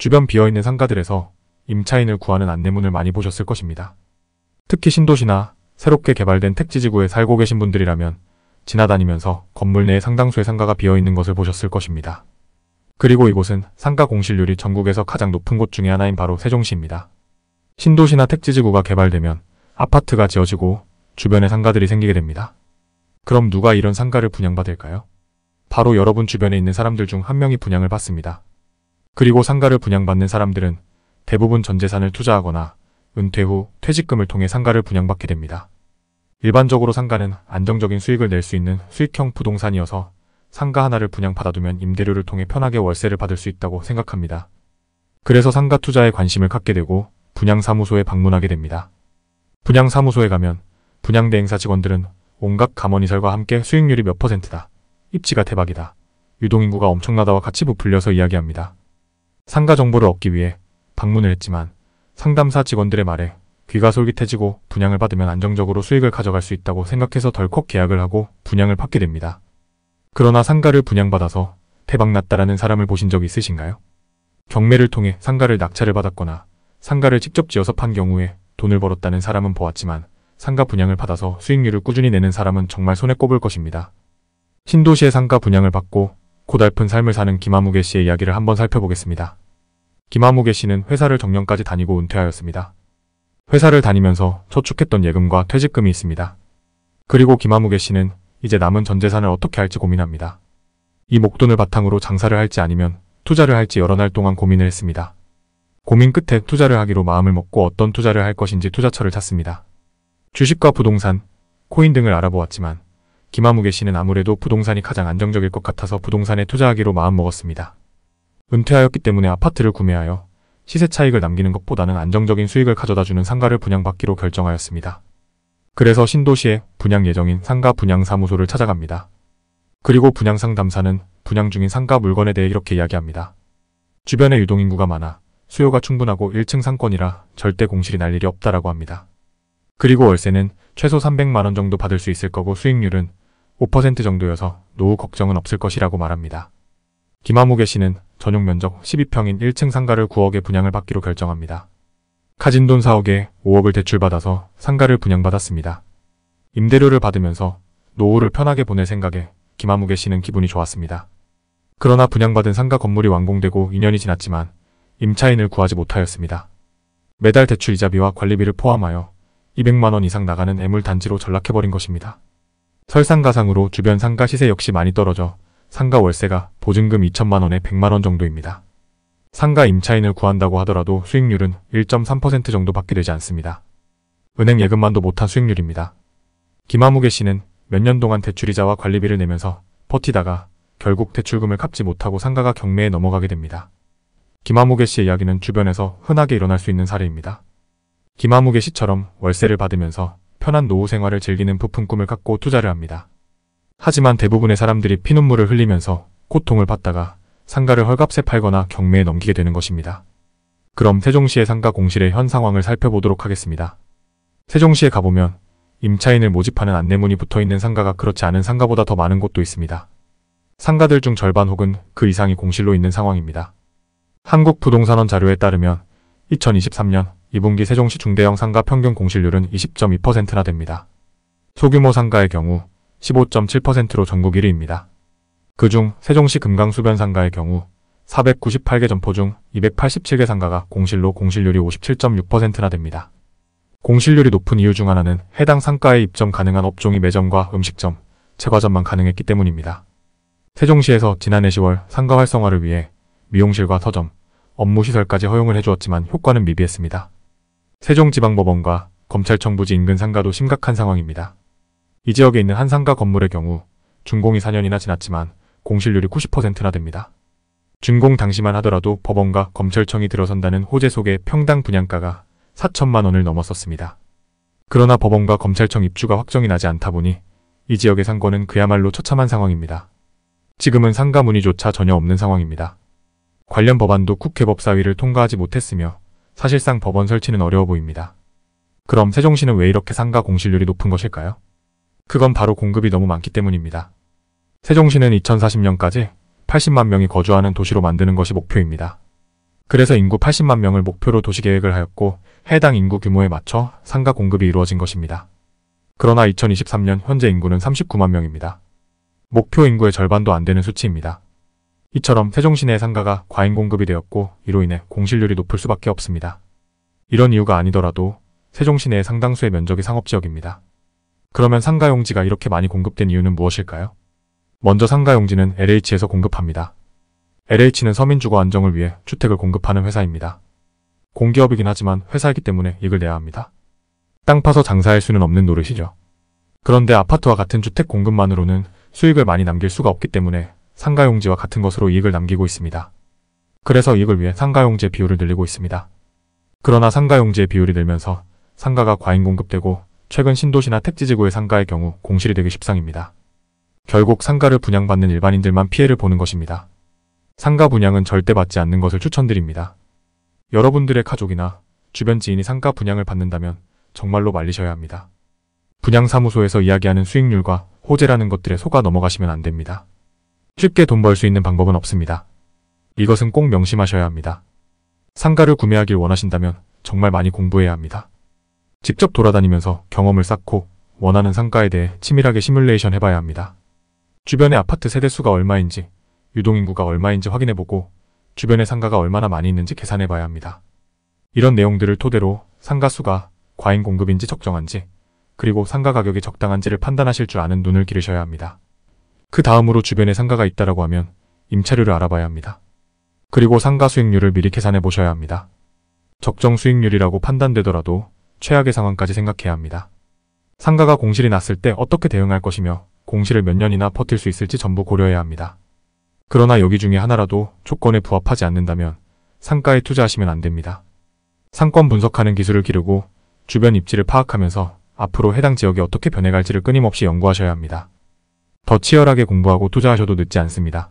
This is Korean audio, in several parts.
주변 비어있는 상가들에서 임차인을 구하는 안내문을 많이 보셨을 것입니다. 특히 신도시나 새롭게 개발된 택지지구에 살고 계신 분들이라면 지나다니면서 건물 내에 상당수의 상가가 비어있는 것을 보셨을 것입니다. 그리고 이곳은 상가 공실률이 전국에서 가장 높은 곳 중에 하나인 바로 세종시입니다. 신도시나 택지지구가 개발되면 아파트가 지어지고 주변에 상가들이 생기게 됩니다. 그럼 누가 이런 상가를 분양받을까요? 바로 여러분 주변에 있는 사람들 중 한 명이 분양을 받습니다. 그리고 상가를 분양받는 사람들은 대부분 전 재산을 투자하거나 은퇴 후 퇴직금을 통해 상가를 분양받게 됩니다. 일반적으로 상가는 안정적인 수익을 낼 수 있는 수익형 부동산이어서 상가 하나를 분양받아두면 임대료를 통해 편하게 월세를 받을 수 있다고 생각합니다. 그래서 상가 투자에 관심을 갖게 되고 분양사무소에 방문하게 됩니다. 분양사무소에 가면 분양대행사 직원들은 온갖 감언이설과 함께 수익률이 몇 %다, 입지가 대박이다, 유동인구가 엄청나다와 같이 부풀려서 이야기합니다. 상가 정보를 얻기 위해 방문을 했지만 상담사 직원들의 말에 귀가 솔깃해지고 분양을 받으면 안정적으로 수익을 가져갈 수 있다고 생각해서 덜컥 계약을 하고 분양을 받게 됩니다. 그러나 상가를 분양받아서 대박났다라는 사람을 보신 적 있으신가요? 경매를 통해 상가를 낙찰을 받았거나 상가를 직접 지어서 판 경우에 돈을 벌었다는 사람은 보았지만 상가 분양을 받아서 수익률을 꾸준히 내는 사람은 정말 손에 꼽을 것입니다. 신도시의 상가 분양을 받고 고달픈 삶을 사는 김아무개 씨의 이야기를 한번 살펴보겠습니다. 김아무개 씨는 회사를 정년까지 다니고 은퇴하였습니다. 회사를 다니면서 저축했던 예금과 퇴직금이 있습니다. 그리고 김아무개 씨는 이제 남은 전 재산을 어떻게 할지 고민합니다. 이 목돈을 바탕으로 장사를 할지 아니면 투자를 할지 여러 날 동안 고민을 했습니다. 고민 끝에 투자를 하기로 마음을 먹고 어떤 투자를 할 것인지 투자처를 찾습니다. 주식과 부동산, 코인 등을 알아보았지만 김아무개 씨는 아무래도 부동산이 가장 안정적일 것 같아서 부동산에 투자하기로 마음먹었습니다. 은퇴하였기 때문에 아파트를 구매하여 시세 차익을 남기는 것보다는 안정적인 수익을 가져다주는 상가를 분양받기로 결정하였습니다. 그래서 신도시에 분양 예정인 상가 분양사무소를 찾아갑니다. 그리고 분양상담사는 분양 중인 상가 물건에 대해 이렇게 이야기합니다. 주변에 유동인구가 많아 수요가 충분하고 1층 상권이라 절대 공실이 날 일이 없다라고 합니다. 그리고 월세는 최소 300만원 정도 받을 수 있을 거고 수익률은 5% 정도여서 노후 걱정은 없을 것이라고 말합니다. 김아무개 씨는 전용 면적 12평인 1층 상가를 9억에 분양을 받기로 결정합니다. 가진 돈 4억에 5억을 대출받아서 상가를 분양받았습니다. 임대료를 받으면서 노후를 편하게 보낼 생각에 김아무개 씨는 기분이 좋았습니다. 그러나 분양받은 상가 건물이 완공되고 2년이 지났지만 임차인을 구하지 못하였습니다. 매달 대출이자비와 관리비를 포함하여 200만원 이상 나가는 애물단지로 전락해버린 것입니다. 설상가상으로 주변 상가 시세 역시 많이 떨어져 상가 월세가 보증금 2천만원에 100만원 정도입니다. 상가 임차인을 구한다고 하더라도 수익률은 1.3% 정도 받게 되지 않습니다. 은행 예금만도 못한 수익률입니다. 김아무개 씨는 몇 년 동안 대출이자와 관리비를 내면서 버티다가 결국 대출금을 갚지 못하고 상가가 경매에 넘어가게 됩니다. 김아무개 씨의 이야기는 주변에서 흔하게 일어날 수 있는 사례입니다. 김아무개 씨처럼 월세를 받으면서 편한 노후 생활을 즐기는 부푼 꿈을 갖고 투자를 합니다. 하지만 대부분의 사람들이 피눈물을 흘리면서 고통을 받다가 상가를 헐값에 팔거나 경매에 넘기게 되는 것입니다. 그럼 세종시의 상가 공실의 현 상황을 살펴보도록 하겠습니다. 세종시에 가보면 임차인을 모집하는 안내문이 붙어있는 상가가 그렇지 않은 상가보다 더 많은 곳도 있습니다. 상가들 중 절반 혹은 그 이상이 공실로 있는 상황입니다. 한국부동산원 자료에 따르면 2023년 2분기 세종시 중대형 상가 평균 공실률은 20.2%나 됩니다. 소규모 상가의 경우 15.7%로 전국 1위입니다. 그중 세종시 금강수변 상가의 경우 498개 점포 중 287개 상가가 공실로 공실률이 57.6%나 됩니다. 공실률이 높은 이유 중 하나는 해당 상가에 입점 가능한 업종이 매점과 음식점, 제과점만 가능했기 때문입니다. 세종시에서 지난해 10월 상가 활성화를 위해 미용실과 서점, 업무시설까지 허용을 해주었지만 효과는 미비했습니다. 세종지방법원과 검찰청 부지 인근 상가도 심각한 상황입니다. 이 지역에 있는 한 상가 건물의 경우 준공이 4년이나 지났지만 공실률이 90%나 됩니다. 준공 당시만 하더라도 법원과 검찰청이 들어선다는 호재 속에 평당 분양가가 4천만 원을 넘었었습니다. 그러나 법원과 검찰청 입주가 확정이 나지 않다 보니 이 지역의 상권은 그야말로 처참한 상황입니다. 지금은 상가 문의조차 전혀 없는 상황입니다. 관련 법안도 국회 법사위를 통과하지 못했으며 사실상 법원 설치는 어려워 보입니다. 그럼 세종시는 왜 이렇게 상가 공실률이 높은 것일까요? 그건 바로 공급이 너무 많기 때문입니다. 세종시는 2040년까지 80만 명이 거주하는 도시로 만드는 것이 목표입니다. 그래서 인구 80만 명을 목표로 도시계획을 하였고 해당 인구 규모에 맞춰 상가 공급이 이루어진 것입니다. 그러나 2023년 현재 인구는 39만 명입니다. 목표 인구의 절반도 안 되는 수치입니다. 이처럼 세종시내 상가가 과잉 공급이 되었고 이로 인해 공실률이 높을 수밖에 없습니다. 이런 이유가 아니더라도 세종시내의 상당수의 면적이 상업지역입니다. 그러면 상가용지가 이렇게 많이 공급된 이유는 무엇일까요? 먼저 상가용지는 LH에서 공급합니다. LH는 서민주거 안정을 위해 주택을 공급하는 회사입니다. 공기업이긴 하지만 회사이기 때문에 이익을 내야 합니다. 땅 파서 장사할 수는 없는 노릇이죠. 그런데 아파트와 같은 주택 공급만으로는 수익을 많이 남길 수가 없기 때문에 상가용지와 같은 것으로 이익을 남기고 있습니다. 그래서 이익을 위해 상가용지의 비율을 늘리고 있습니다. 그러나 상가용지의 비율이 늘면서 상가가 과잉 공급되고 최근 신도시나 택지지구의 상가의 경우 공실이 되기 십상입니다. 결국 상가를 분양받는 일반인들만 피해를 보는 것입니다. 상가 분양은 절대 받지 않는 것을 추천드립니다. 여러분들의 가족이나 주변 지인이 상가 분양을 받는다면 정말로 말리셔야 합니다. 분양사무소에서 이야기하는 수익률과 호재라는 것들에 속아 넘어가시면 안 됩니다. 쉽게 돈 벌 수 있는 방법은 없습니다. 이것은 꼭 명심하셔야 합니다. 상가를 구매하길 원하신다면 정말 많이 공부해야 합니다. 직접 돌아다니면서 경험을 쌓고 원하는 상가에 대해 치밀하게 시뮬레이션 해봐야 합니다. 주변의 아파트 세대수가 얼마인지, 유동인구가 얼마인지 확인해보고 주변의 상가가 얼마나 많이 있는지 계산해봐야 합니다. 이런 내용들을 토대로 상가 수가 과잉 공급인지 적정한지, 그리고 상가 가격이 적당한지를 판단하실 줄 아는 눈을 기르셔야 합니다. 그 다음으로 주변에 상가가 있다라고 하면 임차료를 알아봐야 합니다. 그리고 상가 수익률을 미리 계산해 보셔야 합니다. 적정 수익률이라고 판단되더라도 최악의 상황까지 생각해야 합니다. 상가가 공실이 났을 때 어떻게 대응할 것이며 공실을 몇 년이나 버틸 수 있을지 전부 고려해야 합니다. 그러나 여기 중에 하나라도 조건에 부합하지 않는다면 상가에 투자하시면 안 됩니다. 상권 분석하는 기술을 기르고 주변 입지를 파악하면서 앞으로 해당 지역이 어떻게 변해갈지를 끊임없이 연구하셔야 합니다. 더 치열하게 공부하고 투자하셔도 늦지 않습니다.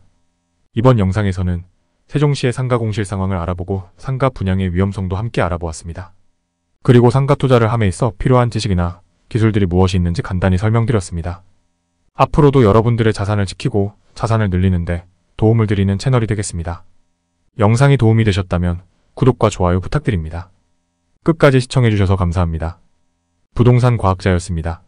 이번 영상에서는 세종시의 상가 공실 상황을 알아보고 상가 분양의 위험성도 함께 알아보았습니다. 그리고 상가 투자를 함에 있어 필요한 지식이나 기술들이 무엇이 있는지 간단히 설명드렸습니다. 앞으로도 여러분들의 자산을 지키고 자산을 늘리는데 도움을 드리는 채널이 되겠습니다. 영상이 도움이 되셨다면 구독과 좋아요 부탁드립니다. 끝까지 시청해주셔서 감사합니다. 부동산 과학자였습니다.